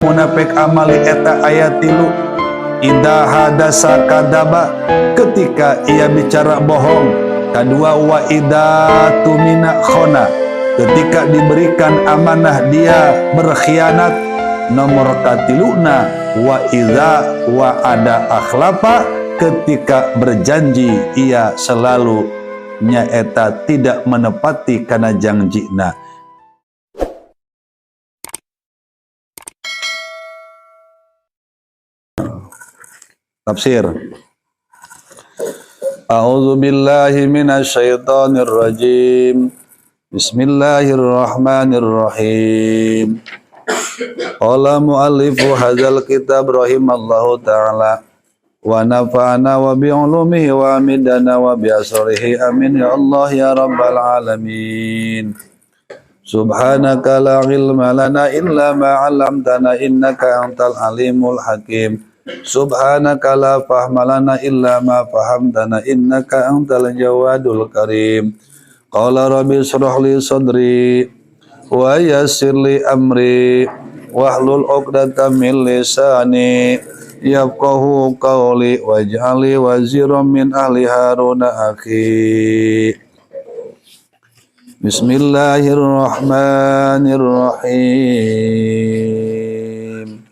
munafik amali eta ayat 3 idza hadasa kadaba ketika ia bicara bohong, kedua wa idza tumina khona ketika diberikan amanah dia berkhianat, nomor katiluna wa idza wa ada akhlafa ketika berjanji ia selalu nyaeta tidak menepati kana janjina. Tafsir. A'udzu billahi minasyaitonir rajim. Bismillahirrahmanirrahim. Qala mu'allifu hadzal kitab rahimallahu ta'ala wa nafa'ana wa bi'ulumihi wa amidana wa bi'asrihi amin ya Allah ya rabbal alamin. Subhanaka la ilma lana illa ma 'allamtana innaka antal alimul hakim. Subhanaka la fahma lana illa ma fahamtana innaka antal jawadul karim. Qala rabbi shrah li sadri wa yassir li amri wahlul 'uqdatam min lisani yafqahu qawli waj'alni waziran min ahli haruna akhi. Bismillahirrahmanirrahim.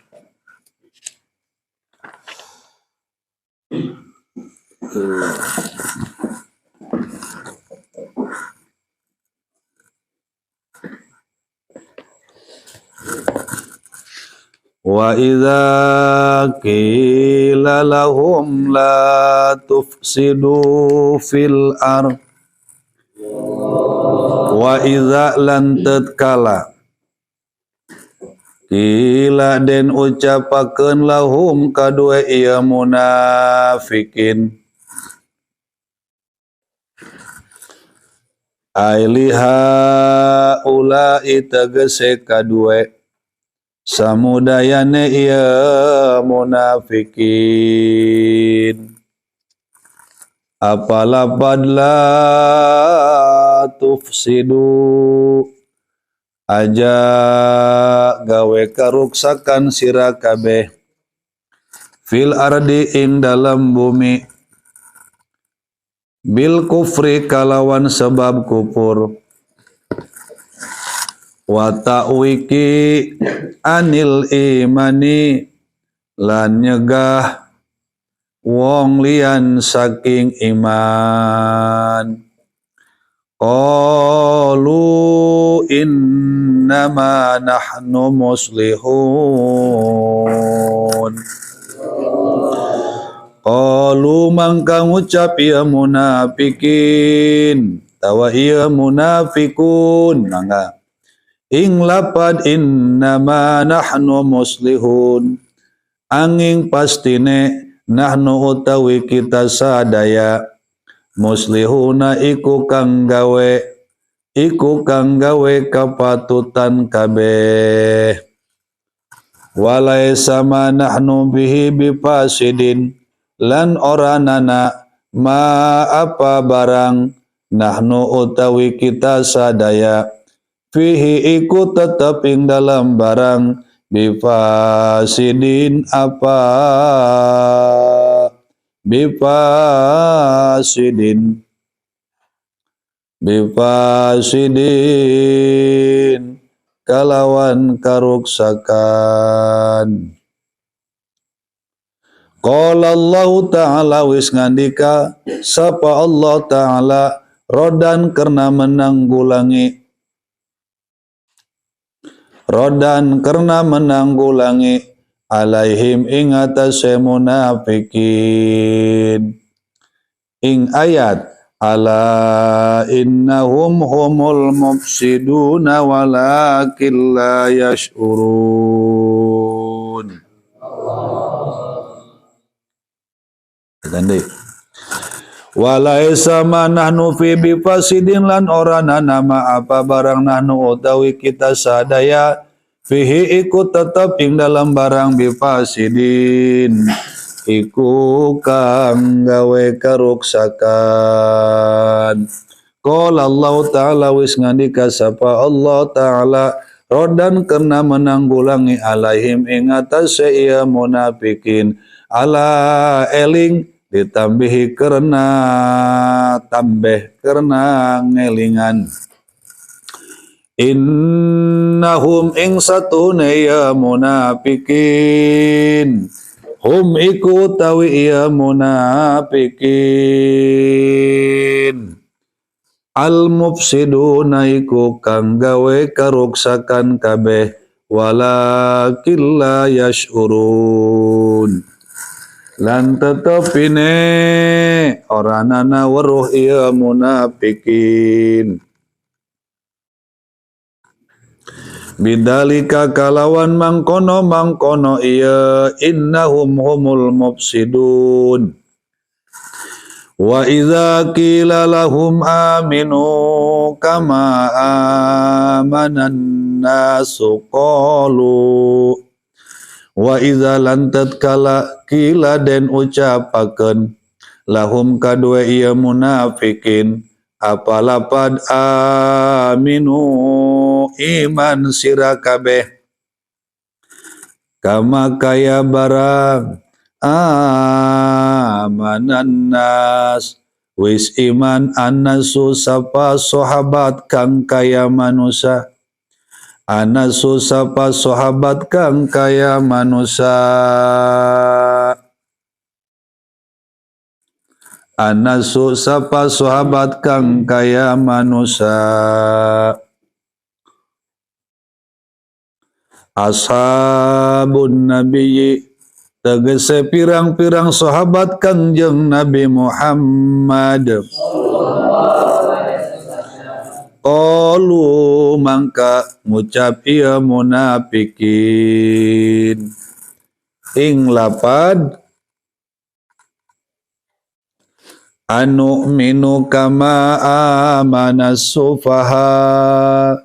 Wa idza qila lahum la tufsidu fil ard wa idza lan tatkala qila den ucapakeun lahum kadue ieu munafikin ailiha ulai tegese kadue samudayane ieu munafikin apalapad la tufsidu aja gawe karuksakan sira kabeh fil ardi ing dalam bumi bil kufri kalawan sebab kufur wa ta'wiki anil imani lan nyegah wong lian saking iman. Qalu innama nahnu muslihun. Qalu mangka ngucap ieu munafikin tawa ieu munafikun mangga ing lapad innama nahnu muslihun angin pastine nahnu utawi kita sadaya muslihuna iku kang gawe kapatutan kabeh walaisa ma nahnu bihi bifasidin lan oranana ma apa barang nahnu utawi kita sadaya fihi iku tetep ing dalam barang bifasidin apa bifasidin kalawan karuksakan. Qala Allah Ta'ala wis ngandika sapa Allah Ta'ala rodan karena menanggulangi alaihim ing atase munafikin ing ayat ala innahum humul mufsiduna walakin la yash'urun. Tandai walaisa ma nahnu fi bifasidin lan orana nama apa barang nahnu utawi kita sadaya fihi iku tetep ing dalam barang bifasidin iku kang gawe karuksakan. Qala Allah Ta'ala wis ngandika sapa Allah Ta'ala rodan karena menanggulangi alaihim ing atase ieu munafikin ala eling ditambihi karena tambah karena ngelingan innahum ing satuna ya munafikin hum iku tawi ya munafikin al mufsiduna iku kang gawe karuksakan kabeh walakin la yash'urun lan tetepine oranana weruh ieu munafikin bidalika kalawan mangkono iya innahum humul mufsidun wa idza qila lahum aminu kama amanan nasu qalu wa idza lantat kala qila den ucapakeun lahum kadue ieu munafikin apalapad aminu iman sira kabeh kama kaya barang amanan nas wis iman anasu sapa sahabat kang kaya manusia anasu sapa sahabat kang kaya manusia anasu sapa sahabat kang kaya manusia ashabun nabiyyi tegese pirang-pirang sahabat kanjeng Nabi Muhammad qalu mangka ngucap ieu munafikin ing lapad anu minu kama amanas sufaha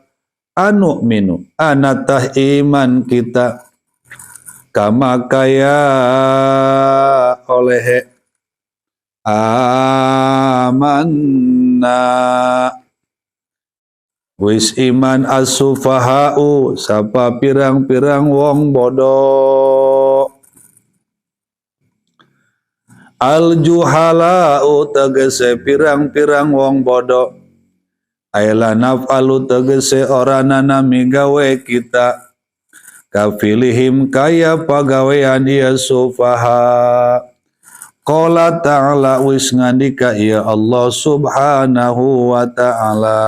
anu minu anatah iman kita kama kaya oleh amanna wis iman as-sufaha'u sapa pirang-pirang wong bodoh al-juhala'u tegese pirang-pirang wong bodoh aila naf'alu tegese oranana migawe kita kafilihim kaya pagawean ieu sufaha qala ta'ala wis ngandika ya Allah subhanahu wa ta'ala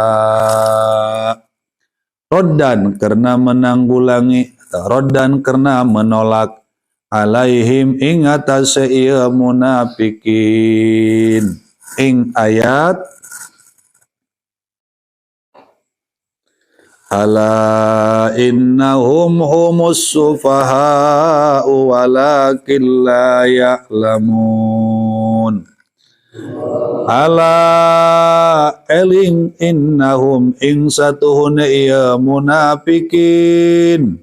roddan karena menanggulangi roddan karena menolak alaihim ing atase ieu munafikin ing ayat ala innahum humus sufaha'u walakin la ya'lamun ala eling innahum ing satuhuna ieu munafikin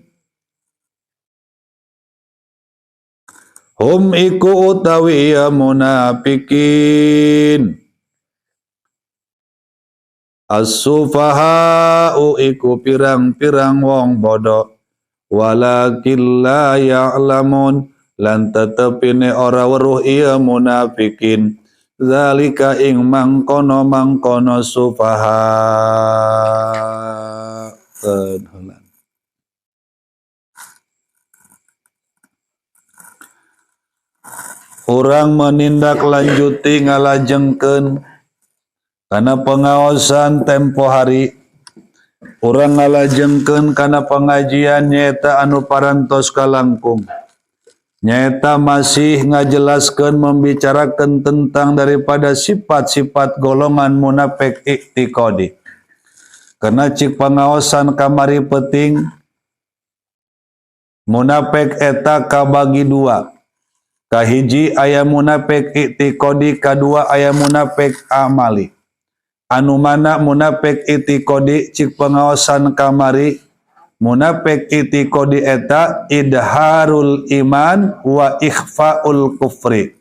hum iku utawi ieu munafikin as-sufaha'u iku pirang-pirang wong bodoh walakin la ya'lamun lan tetepine ora weruh ieu munafikin zalika ing mangkono sufaha urang menindaklanjuti ngalajengkeun kana pengaosan tempo hari urang ngalajengkeun kana pengajian nyaeta anu parantos kalangkung nyaeta masih ngajelaskeun membicarakeun tentang daripada sifat-sifat golongan munafik i'tiqadi karena cik pengaosan kamari penting munafik eta kabagi dua kahiji aya munafik i'tiqadi kadua aya munafik amali anu mana munafik i'tiqadi cik pengaosan kamari munafik i'tiqadi eta idharul iman wa ikhfaul kufri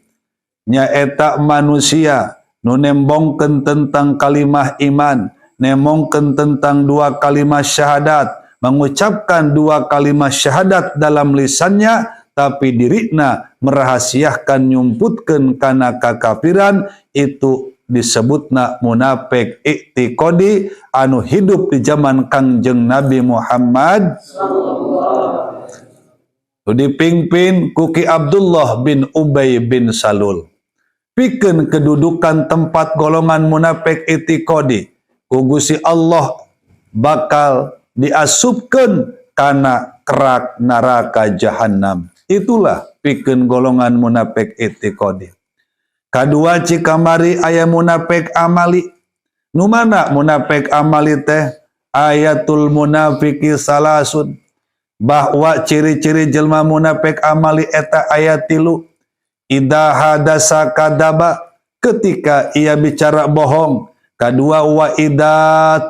nya eta manusia nu nembongkeun tentang kalimah iman nembongkeun tentang dua kalimah syahadat mengucapkan dua kalimat syahadat dalam lisannya, tapi dirina merahasiakan nyumputkeun kana kakafiran, itu disebutna munafik i'tiqadi anu hidup di zaman Kangjeng Nabi Muhammad dipimpin Kuki Abdullah bin Ubay bin Salul. Pikeun kedudukan tempat golongan munafik i'tiqadi ku Gusti Allah bakal diasupkeun kana kerak neraka jahanam. Itulah pikeun golongan munafik i'tiqadi. Kadua cikamari aya munafik amali. Nu mana munafik amali teh? Ayatul munafiki salasun. Bahwa ciri-ciri jelma munafik amali eta ayat 3. Idza hadasa kadaba, ketika ia bicara bohong. Kadua wa idza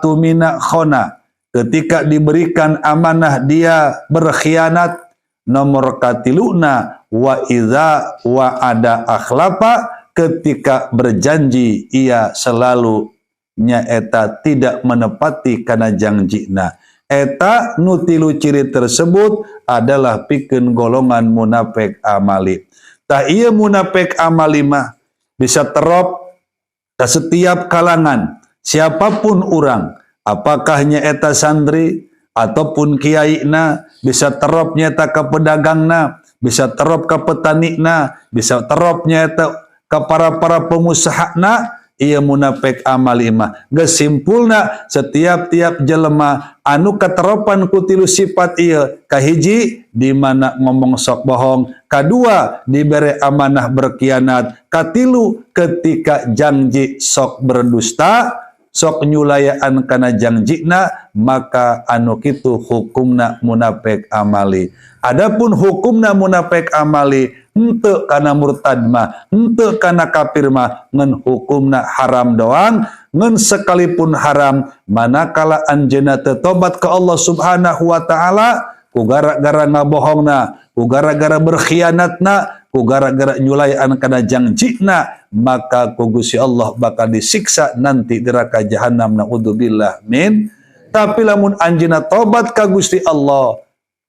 tumina khona, ketika diberikan amanah dia berkhianat. Nomor katiluna wa idza wa'ada akhlafa, ketika berjanji ia selalu nyaeta tidak menepati kana janjina. Eta nutilu ciri tersebut adalah pikeun golongan munafik amali. Tah ieu munafik amali mah bisa terop ke setiap kalangan, siapapun orang, apakah nyaeta santri ataupun kiaina, bisa terop nyaeta ke pedagangna, bisa terop ke petanina, bisa terop nyaeta ke para pengusaha, ia munafik amali mah. Gesimpulna setiap-tiap jelema anu kateropan ku tilu sifat ieu, kahiji di mana ngomong sok bohong, kadua dibere amanah berkhianat, katilu ketika janji sok berdusta, sok nyulayaan kana janjina, maka anu kitu hukumna munafik amali. Adapun hukumna munafik amali henteu kana murtad mah, henteu kana kafir mah, ngan hukumna haram doang, ngan sekalipun haram manakala anjeunna teu tobat ka Allah Subhanahu wa taala ku gara-gara ngabohongna, ku gara-gara berkhianatna, ku gara-gara nyulayan kana janjina, maka ku Gusti Allah bakal disiksa nanti di neraka jahanam, naudzubillah min. Tapi lamun anjeunna tobat ka Gusti Allah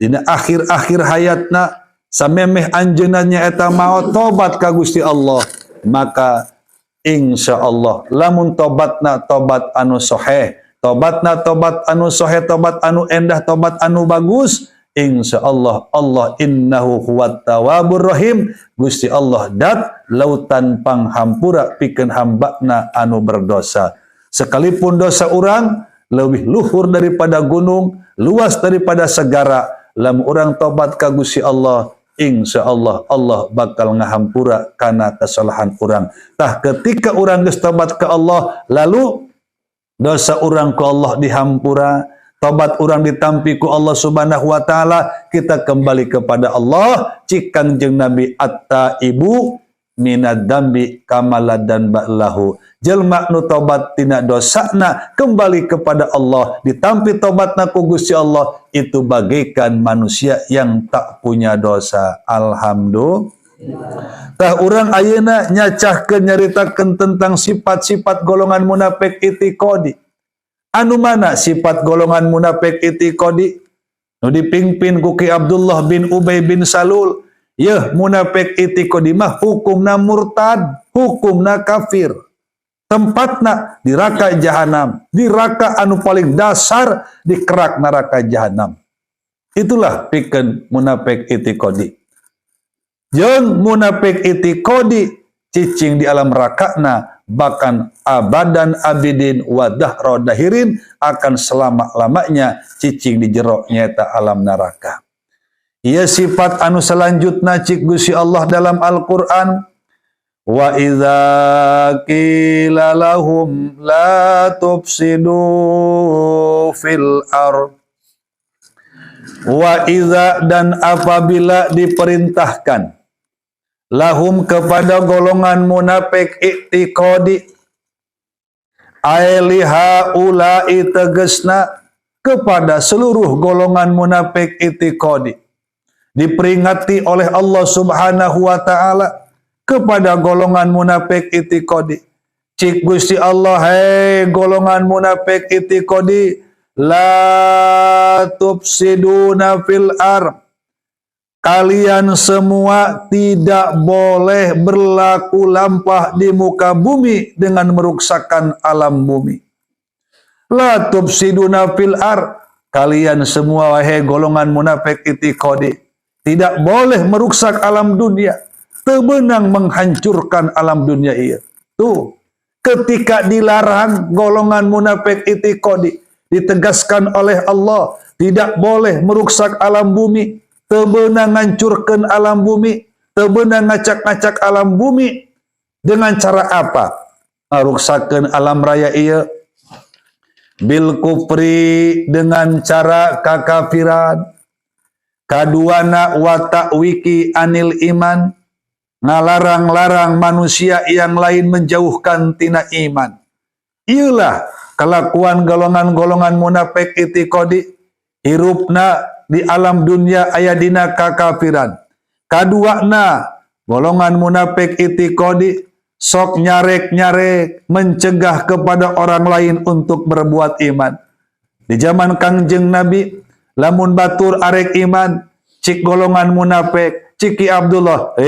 dina akhir-akhir hayatna, samemeh anjeunna nyaeta maot tobat ka Gusti Allah, maka insyaallah lamun tobatna tobat anu soheh, tobatna tobat anu soheh, tobat anu endah, tobat anu bagus, insyaallah Allah innahu huwat tawwabur rahim, Gusti Allah dat lautan panghampura pikeun hambana anu berdosa. Sekalipun dosa urang leuwih luhur daripada gunung, luas daripada segara, lamun urang tobat ka Gusti Allah, insyaallah Allah bakal ngahampura kana kesalahan urang. Tah ketika urang geus tobat ka Allah, lalu dosa urang ku Allah dihampura, tobat urang ditampi ku Allah Subhanahu wa taala, kita kembali kepada Allah. Cik Kangjeng Nabi at-taibu minad dambi kamaladan ba'lahu. Jelma nu tobat tina dosana kembali kepada Allah, ditampi tobatna ku Gusti Allah, itu bagaikan manusia yang tak punya dosa. Alhamdulillah. Tah urang ayeuna nyacahkeun nyaritakeun tentang sifat-sifat golongan munafik i'tiqadi. Anu mana sifat golongan munafik i'tiqadi? Nu dipimpin ku Ki Abdullah bin Ubay bin Salul. Yeuh munafik i'tiqadi mah hukumna murtad, hukumna kafir. Tempatna di neraka jahanam, di neraka anu paling dasar, di kerak neraka jahanam. Itulah pikeun munafik i'tiqadi. Jeung munafik i'tiqadi cicing di alam rakana bahkan abadan abidin wa dahra dahirin, akan selama-lamanya cicing di jero nyaeta alam neraka. Ieu sifat anu selanjutna cik Gusti Allah dalam Al-Qur'an, wa idza qila lahum la tufsidu fil ard, wa idza, dan apabila diperintahkan, lahum kepada golongan munafik i'tiqadi, ailiha ulai tegesna kepada seluruh golongan munafik i'tiqadi, diperingati oleh Allah Subhanahu wa taala kepada golongan munafik i'tiqadi. Cik Gusti Allah, hei golongan munafik i'tiqadi, la tufsiduna fil ard. Kalian semua tidak boleh berlaku lampah di muka bumi dengan merusakkan alam bumi. La tufsiduna fil ard. Kalian semua wahai golongan munafik itiqadi, tidak boleh merusak alam dunia. Tebenang menghancurkan alam dunia iya. Tuh, ketika dilarang golongan munafik itiqadi, ditegaskan oleh Allah, tidak boleh merusak alam bumi. Tebenang ngancurkan alam bumi, tebenang ngacak-ngacak alam bumi. Dengan cara apa? Merusakkan alam raya iya. Bil kufri, dengan cara kakafiran. Kaduana wa ta'wiki anil iman, ngalarang-larang manusia yang lain menjauhkan tina iman. Iyalah kelakuan golongan-golongan munafik itiqadi, hirupna di alam dunia aya dina kakafiran. Kaduana golongan munafik itiqadi sok nyarek-nyarek mencegah kepada orang lain untuk berbuat iman. Di zaman Kangjeng Nabi, lamun batur arek iman, cik golongan munafik, ciki Abdullah,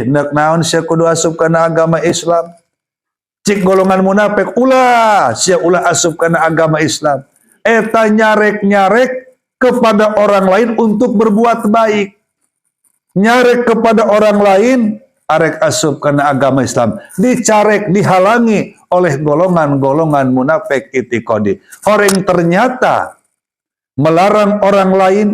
nek naon sia kudu asup kana agama Islam. Cik golongan munafik, ulah sia ulah asup kana agama Islam. Eta nyarek-nyarek kepada orang lain untuk berbuat baik. Nyarek kepada orang lain, arek asup kana agama Islam. Dicarek, dihalangi oleh golongan-golongan munafik itiqadi. Orang ternyata melarang orang lain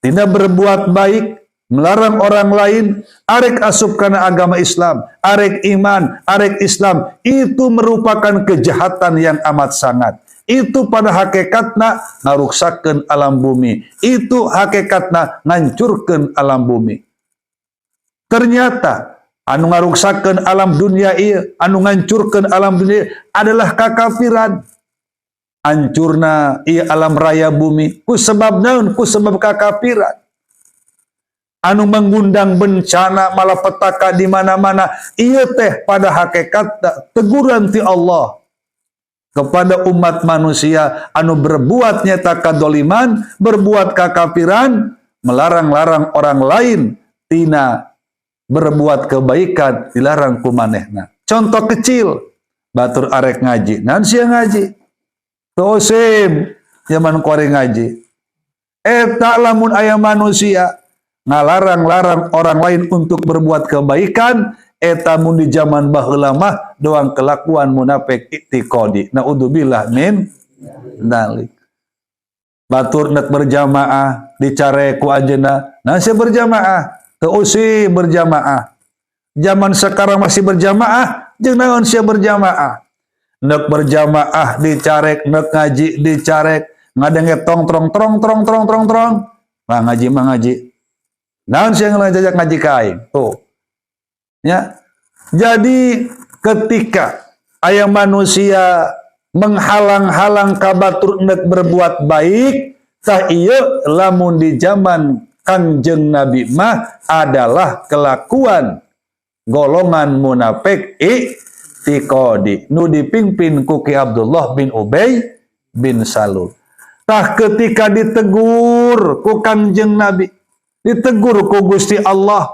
tidak berbuat baik, melarang orang lain, arek asup kana agama Islam, arek iman, arek Islam, itu merupakan kejahatan yang amat sangat. Itu pada hakikatna ngaruksakeun alam bumi. Itu hakikatna ngancurkeun alam bumi. Ternyata anu ngaruksakeun alam dunia ieu, anu ngancurkeun alam dunia adalah kakafiran. Hancurna ieu alam raya bumi ku sebab naon? Ku sebab kakafiran. Anu mengundang bencana malapetaka di mana-mana, ieu teh pada hakikatna teguran ti Allah kepada umat manusia anu berbuat nyata kadoliman, berbuat kakafiran, melarang-larang orang lain tina berbuat kebaikan, dilarang ku manehna. Contoh kecil, batur arek ngaji, nan sia ngaji. Tosim zaman kore ngaji. Eta lamun aya manusia ngalarang-larang orang lain untuk berbuat kebaikan, eta mun di zaman baheula mah doang kelakuan munafik itiqadi. Naudzubillah min dzalik. Batur nek berjamaah dicare ku anjeunna, nah sia berjamaah, teu usih berjamaah. Zaman sekarang masih berjamaah, jeung naon sia berjamaah. Nek berjamaah dicarek, nek ngaji dicarek, ngadenge tong trong trong trong trong trong trong. Nah ngaji mah ngaji. Naon sia ngelajak ngaji ka aing? Tuh. Ya. Jadi ketika aya manusia menghalang-halang ka batur nek berbuat baik, tah ieu lamun di zaman Kangjeng Nabi mah adalah kelakuan golongan munafik itiqadi nu dipimpin ku Ki Abdullah bin Ubay bin Salul. Tah ketika ditegur ku Kangjeng Nabi, ditegur ku Gusti Allah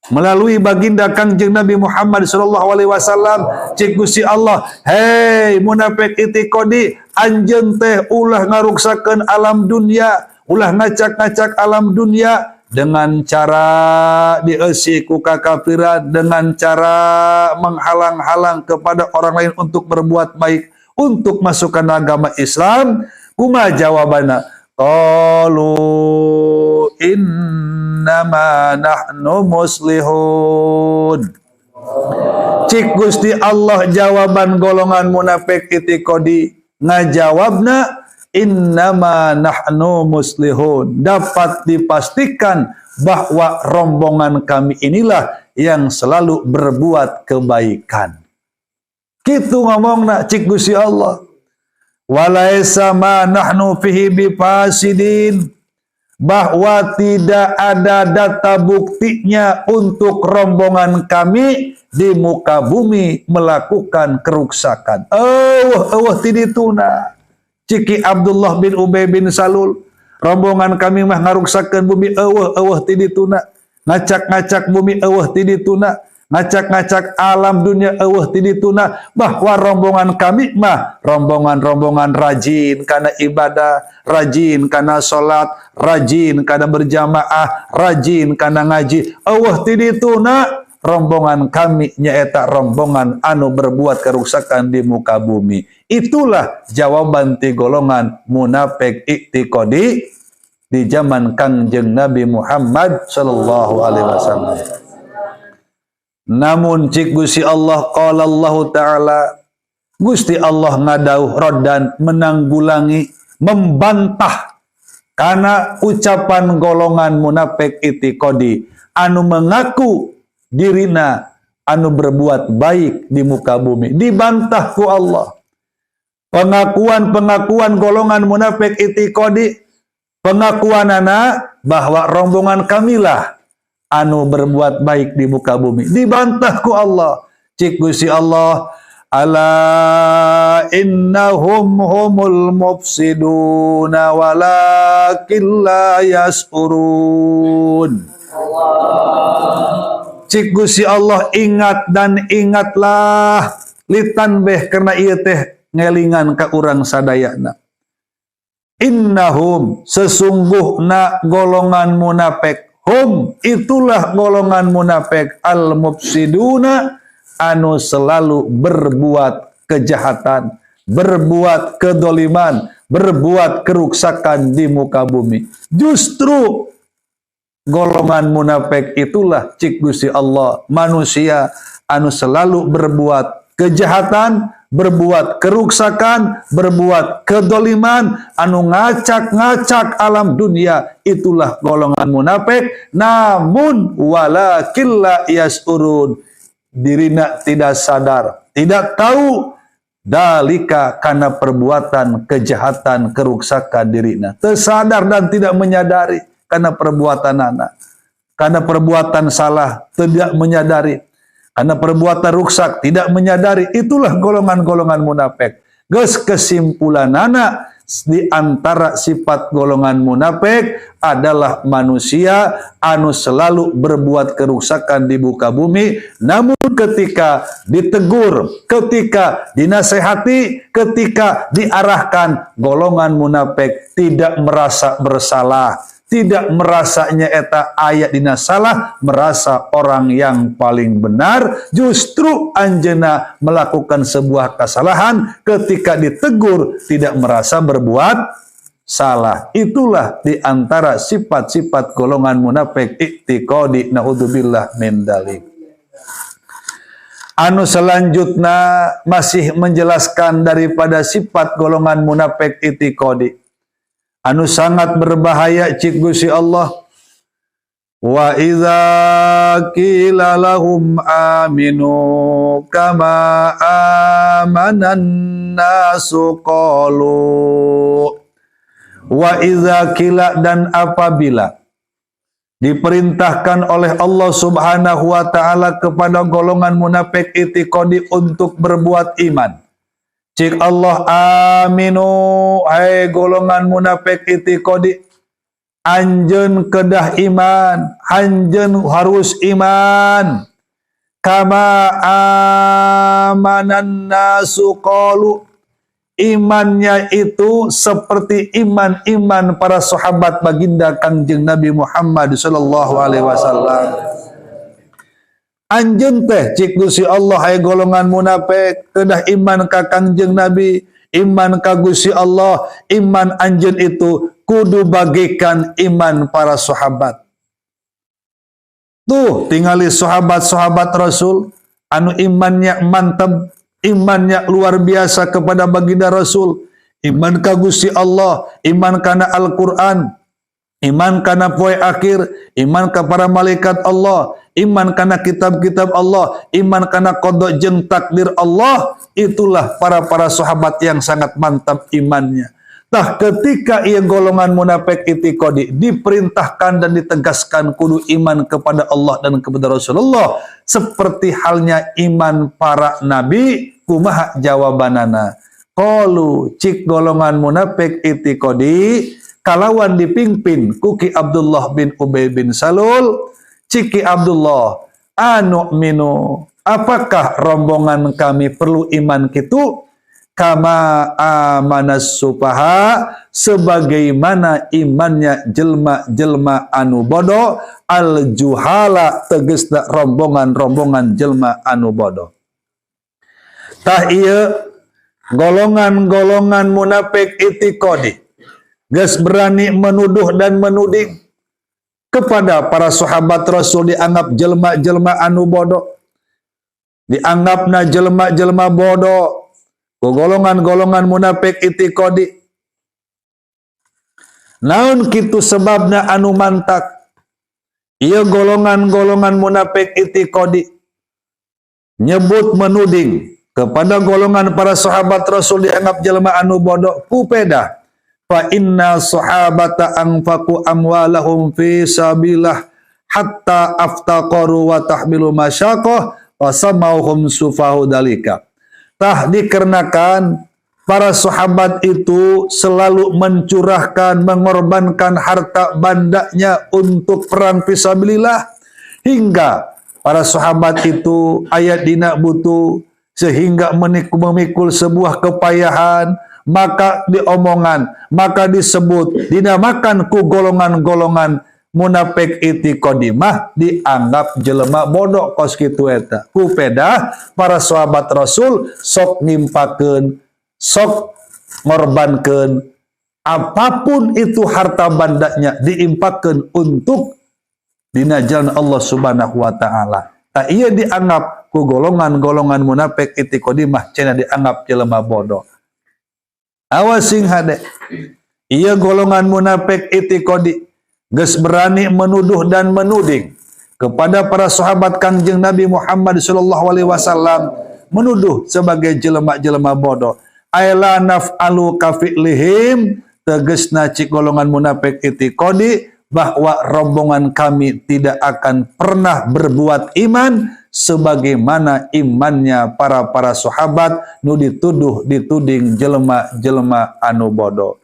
melalui baginda Kangjeng Nabi Muhammad sallallahu alaihi wasallam, cik Gusti Allah, hei munafik itiqadi, anjeun teh ulah ngaruksakeun alam dunia, ulah ngacak-ngacak alam dunia dengan cara dieusi ku kakafiran, dengan cara menghalang-halang kepada orang lain untuk berbuat baik, untuk masukkan agama Islam. Kumaha jawabanna? Qalu innama nahnu muslihun. Cik Gusti Allah jawaban golongan munafik itiqadi ngajawabna innama nahnu muslihun. Dapat dipastikan bahwa rombongan kami inilah yang selalu berbuat kebaikan. Kitu ngomongna cik Gusti Allah. Walaisa ma nahnu fihi bifasidin, bahwa tidak ada data buktinya untuk rombongan kami di muka bumi melakukan kerusakan. Tidituna Ciki Abdullah bin Ubay bin Salul, rombongan kami mah ngaruksakeun bumi eueuh ti dituna, ngacak-ngacak bumi eueuh ti dituna, ngacak-ngacak alam dunia eueuh ti dituna, bahwa rombongan kami mah rombongan-rombongan rajin kana ibadah, rajin kana salat, rajin kana berjamaah, rajin kana ngaji, eueuh ti dituna. Rombongan kami nyaeta rombongan anu berbuat kerusakan di muka bumi. Itulah jawaban ti golongan munafik i'tiqadi di zaman Kangjeng Nabi Muhammad sallallahu alaihi wasallam. Namun cik Gusti Allah qala Allah taala, Gusti Allah ngadauh rodan menanggulangi, membantah karena ucapan golongan munafik i'tiqadi anu mengaku dirina anu berbuat baik di muka bumi, dibantah ku Allah. Pengakuan golongan munafik i'tiqadi, pengakuanana bahwa rombongan kamilah anu berbuat baik di muka bumi, dibantah ku Allah. Cik Gusti Allah, ala innahum humul mufsiduna walakin la yas'urun. Cik Gusti Allah, ingat dan ingatlah litan beh karena ieu teh ngelingan ka urang sadayana. Innahum sesungguhna golongan munafik, hum itulah golongan munafik al mufsiduna anu selalu berbuat kejahatan, berbuat kedoliman, berbuat keruksakan di muka bumi. Justru golongan munafik itulah cik Gusti Allah manusia anu selalu berbuat kejahatan, berbuat keruksakan, berbuat kedoliman, anu ngacak-ngacak alam dunia. Itulah golongan munafik. Namun walakin la yas'urun, dirina tidak sadar, tidak tahu dalika karena perbuatan kejahatan keruksakan dirina, tersadar dan tidak menyadari karena perbuatan anak, karena perbuatan salah tidak menyadari, karena perbuatan ruksak tidak menyadari. Itulah golongan-golongan munafik. Geus kesimpulan anak di antara sifat golongan munafik adalah manusia anu selalu berbuat keruksakan di muka bumi, namun ketika ditegur, ketika dinasehati, ketika diarahkan, golongan munafik tidak merasa bersalah, tidak merasanya eta ayat dina salah, merasa orang yang paling benar. Justru anjeunna melakukan sebuah kesalahan, ketika ditegur tidak merasa berbuat salah. Itulah di antara sifat-sifat golongan munafik i'tiqadi, naudzubillah min dzalik. Anu selanjutnya masih menjelaskan daripada sifat golongan munafik i'tiqadi anu sangat berbahaya cik Gusti Allah. Wa idza qila lahum aminu kama amanan nasu qalu. Wa idza qila, dan apabila diperintahkan oleh Allah Subhanahu wa taala kepada golongan munafik i'tiqadi untuk berbuat iman. Cik Allah, aminu, hai golongan munafik i'tiqadi, anjeun kedah iman, anjeun harus iman. Kama amanan nasu qalu, imannya itu seperti iman-iman para sahabat baginda Kangjeng Nabi Muhammad sallallahu alaihi wasallam. Anjeun teh cik Gusti Allah, hai golongan munafik, kedah iman ka Kangjeng Nabi, iman ka Gusti Allah, iman anjeun itu kudu bagaikan iman para sahabat. Tuh tingali sahabat-sahabat Rasul anu imannya mantap, imannya luar biasa kepada baginda Rasul, iman ka Gusti Allah, iman kana Al-Qur'an, iman kana poe akhir, iman ka para malaikat Allah, iman kana kitab-kitab Allah, iman kana qada jeung takdir Allah. Itulah para sahabat yang sangat mantap imannya. Tah ketika ia golongan munafik i'tiqadi diperintahkan dan ditegaskan kudu iman kepada Allah dan kepada Rasulullah, seperti halnya iman para nabi, kumaha jawabanana? Qalu cik golongan munafik itiqadi kalawan dipimpin kuki Abdullah bin Ubay bin Salul, ciki Abdullah anu minu, apakah rombongan kami perlu iman kitu kama amanas supaha sebagaimana imannya jelma-jelma anu bodoh al juhala tegesna rombongan-rombongan jelma anu bodoh. Tah ieu golongan-golongan munafik itiqadi geus berani menuduh dan menuding kepada para sahabat Rasul, dianggap jelma-jelma anu bodoh, dianggapna jelma-jelma bodoh ku golongan-golongan munafik itiqadi. Naon kitu sebabna anu mantak ieu golongan-golongan munafik itiqadi nyebut menuding kepada golongan para sahabat Rasul dianggap jelma anu bodoh kupeda. Fa inna sahabata anfaqu amwalahum fi sabilillah hatta aftaqaru wa tahmilu masyaqah wa samauhum sufahu dalika. Tah dikarenakan para sahabat itu selalu mencurahkan, mengorbankan harta bandanya untuk perang fisabilillah, hingga para sahabat itu ayat dina butuh sehingga memikul sebuah kepayahan, maka diomongan, maka disebut, dinamakan ku golongan-golongan munafik itiqadi mah dianggap jelema bodoh kos kitu eta. Kupeda para sahabat Rasul sok ngimpakeun, sok ngorbankeun apapun itu harta bandanya diimpakeun untuk dina jalan Allah Subhanahu wa taala. Tak ia dianggap ku golongan-golongan munafik itiqadi mah cenah dianggap jelema bodoh. Awas sing hade. Ia golongan munafik itiqadi geus berani menuduh dan menuding kepada para sahabat Kangjeng Nabi Muhammad sallallahu alaihi wasallam, menuduh sebagai jelema-jelema bodoh. Aila naf'alu kafi'lihim, tegesna cik golongan munafik itiqadi bahwa rombongan kami tidak akan pernah berbuat iman sebagaimana imannya para sahabat nu dituding jelema-jelema anu bodoh.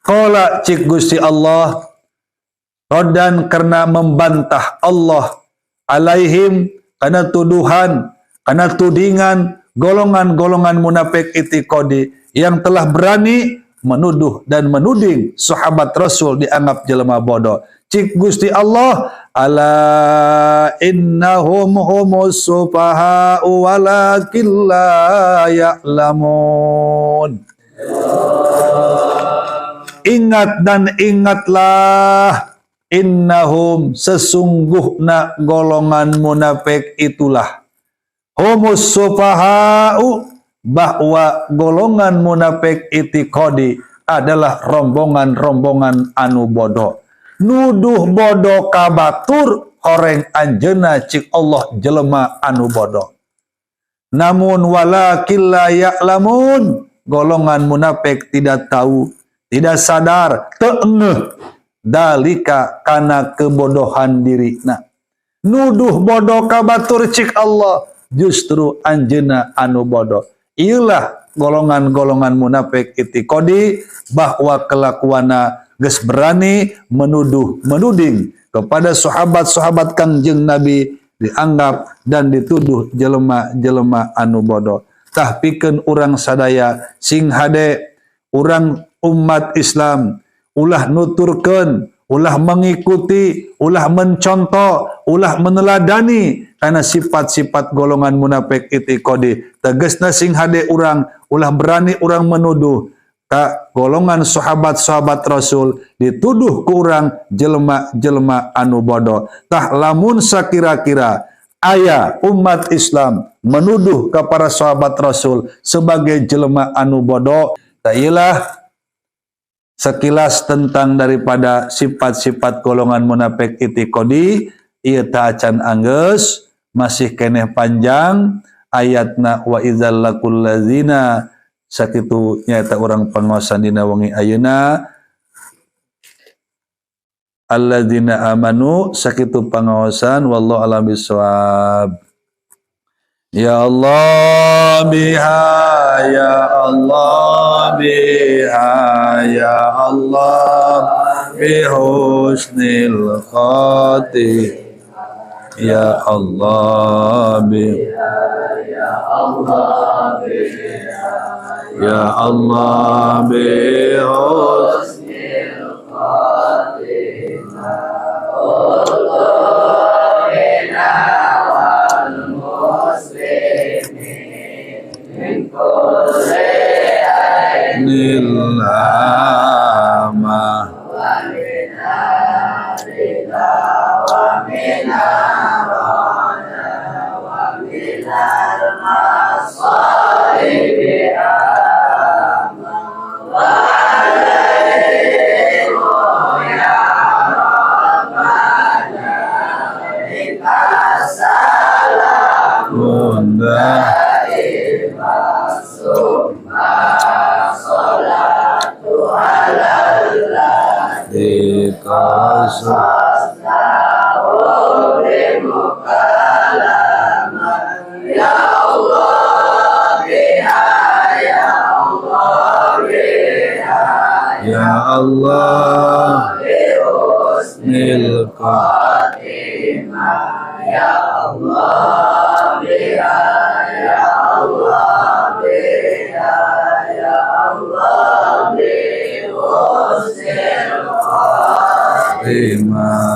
Qala cik Gusti Allah rodan karena membantah Allah alaihim karena tuduhan, karena tudingan golongan-golongan munafik itiqadi yang telah berani menuduh dan menuding sahabat Rasul dianggap jelema bodoh. Cik Gusti Allah, ala innahum humus sufaha walakin la ya'lamun. Ingat dan ingatlah, innahum sesungguhna golongan munafik itulah, humus sufaha'u bahwa golongan munafik itiqadi adalah rombongan-rombongan anu bodoh. Nuduh bodoh kabatur horeng anjeuna cik Allah jelema anu bodoh. Namun walakin la ya'lamun, golongan munafik tidak tahu, tidak sadar, teu ngeuh dalika kana kebodohan dirina. Nuduh bodoh kabatur cik Allah justru anjeuna anu bodoh. Iyalah golongan-golongan munafik itiqadi bahwa kelakuana geus berani menuduh menuding kepada sahabat-sahabat Kangjeng Nabi dianggap dan dituduh jelema-jelema anu bodoh. Tah pikeun urang sadaya sing hade urang umat Islam ulah nuturkeun, ulah mengikuti, ulah mencontoh, ulah meneladani karena sifat-sifat golongan munafik itiqadi. Tegasna sing hade urang ulah berani urang menuduh ka golongan sahabat-sahabat Rasul dituduh ku urang jelema-jelema anu bodoh. Tah lamun sakira-kira aya umat Islam menuduh ka para sahabat Rasul sebagai jelema anu bodoh, tah iyalah sekilas tentang daripada sifat-sifat golongan munafik itiqadi. Ieu tah acan anggeus, masih keneh panjang ayatna wa idzal laqul ladzina sakitu nyaeta urang panguasan dina wengi ayeuna alladzina amanu sakitu pangaosan wallahu a'lam bishawab. Ya Allah biha, ya Allah biha, ya Allah bihusnil khati, ya Allah biha, ya Allah biha, ya Allah bihusnil khatimah. Nilama Bunda dikasih ya Allah bihusnil khatimah, ya Allah biha, ya Allah biha, ya Allah bihusnil khatimah.